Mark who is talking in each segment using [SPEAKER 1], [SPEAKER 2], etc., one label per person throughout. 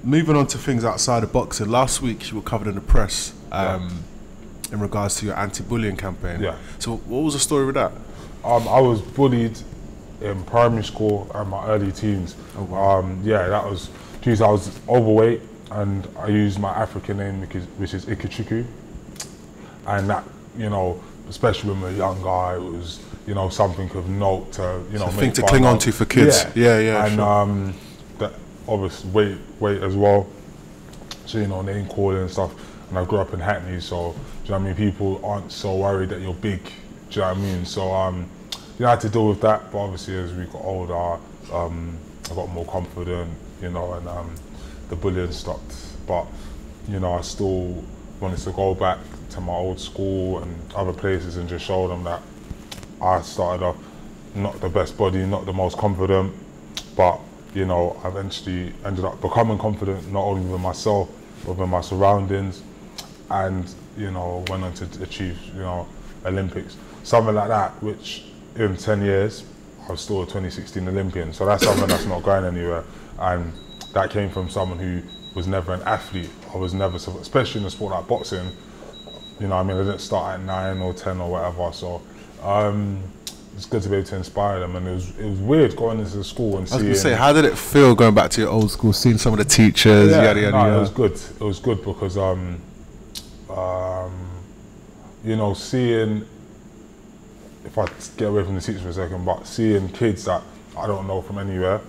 [SPEAKER 1] moving on to things outside of boxing, last week you were covered in the press in regards to your anti-bullying campaign.
[SPEAKER 2] Yeah.
[SPEAKER 1] So what was the story with that?
[SPEAKER 2] I was bullied in primary school and my early teens.
[SPEAKER 1] Oh, wow.
[SPEAKER 2] Yeah, that was, geez, I was overweight and I used my African name, which is Ikechukwu. And that, you know, especially when we were younger, it was, you know, something of note to, you know,
[SPEAKER 1] a thing to cling on to for kids. Yeah.
[SPEAKER 2] And
[SPEAKER 1] sure.
[SPEAKER 2] that obviously weight as well. So, you know, name calling and stuff. And I grew up in Hackney, so, do you know what I mean? People aren't so worried that you're big, do you know what I mean? So, you know, I had to deal with that, but obviously as we got older, I got more confident, you know, and the bullying stopped. But, you know, I still wanted to go back to my old school and other places and just show them that I started off not the best body, not the most confident, but, you know, I eventually ended up becoming confident, not only with myself, but with my surroundings, and, you know, went on to achieve, you know, Olympics. Something like that, which in 10 years, I was still a 2016 Olympian. So that's something that's not going anywhere. And that came from someone who was never an athlete. I was never, especially in a sport like boxing, you know, I mean, I didn't start at 9 or 10 or whatever. So it's good to be able to inspire them. And it was weird going into the school and seeing. I was
[SPEAKER 1] going to say, how did it feel going back to your old school, seeing some of the teachers, yada, yada, yada?
[SPEAKER 2] It was good. It was good because, you know, seeing, if I get away from the teachers for a second, but seeing kids that I don't know from anywhere,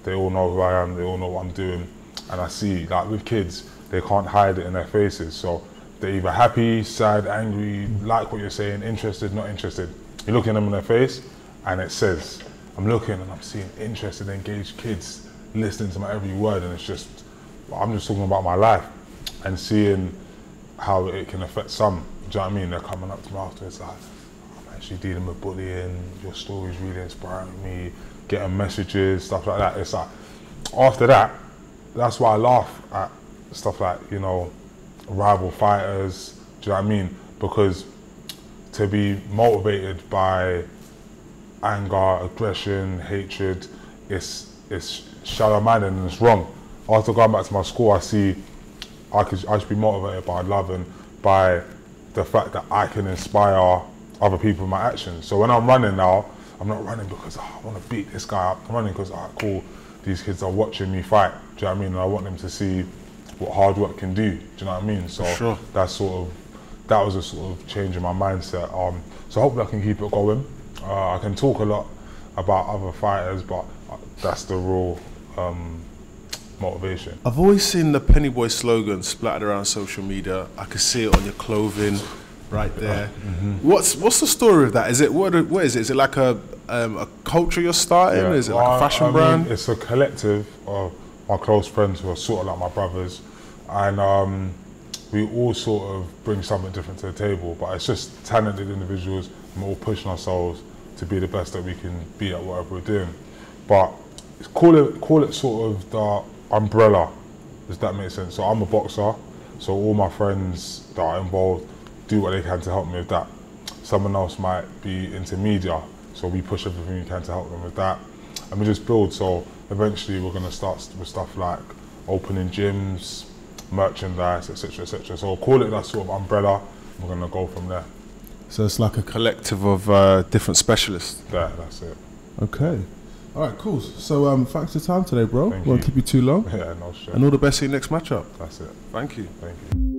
[SPEAKER 2] they all know who I am, they all know what I'm doing. And I see, like with kids, they can't hide it in their faces. So they're either happy, sad, angry, like what you're saying, interested, not interested. You're looking at them in their face and it says, I'm looking and I'm seeing interested, engaged kids listening to my every word, and it's just, I'm just talking about my life and seeing how it can affect some. Do you know what I mean? They're coming up to me afterwards like, I'm actually dealing with bullying, your story's really inspiring me, getting messages, stuff like that. It's like, after that, that's why I laugh at stuff like, you know, rival fighters, do you know what I mean? Because to be motivated by anger, aggression, hatred, it's shallow-minded and it's wrong. After going back to my school, I see I should be motivated by love and by the fact that I can inspire other people with my actions. So when I'm running now, I'm not running because I want to beat this guy up. I'm running because, cool, these kids are watching me fight. Do you know what I mean? And I want them to see what hard work can do. Do you know what I mean? So
[SPEAKER 1] sure.
[SPEAKER 2] That was a sort of change in my mindset. So hopefully I can keep it going. I can talk a lot about other fighters, but that's the real motivation.
[SPEAKER 1] I've always seen the Penny Bois slogan splattered around social media. I could see it on your clothing, right there. What's the story of that? Is it what is it? Is it like a culture you're starting? Is it like a fashion brand?
[SPEAKER 2] It's a collective of my close friends who are sort of like my brothers, and we all sort of bring something different to the table. But it's just talented individuals, and we're all pushing ourselves to be the best that we can be at whatever we're doing. But call it sort of the umbrella. Does that make sense? So I'm a boxer, so all my friends that are involved do what they can to help me with that. Someone else might be into media, so we push everything we can to help them with that. And we just build, so eventually we're going to start with stuff like opening gyms, merchandise, etc, etc. So call it that sort of umbrella, we're going to go from there.
[SPEAKER 1] So it's like a collective of different specialists?
[SPEAKER 2] Yeah, that's it.
[SPEAKER 1] Okay. All right, cool. So thanks for your time today, bro.
[SPEAKER 2] Thank
[SPEAKER 1] Won't
[SPEAKER 2] you.
[SPEAKER 1] keep you too long.
[SPEAKER 2] Yeah, no stress.
[SPEAKER 1] And all the best in your next matchup.
[SPEAKER 2] That's it.
[SPEAKER 1] Thank you.
[SPEAKER 2] Thank you.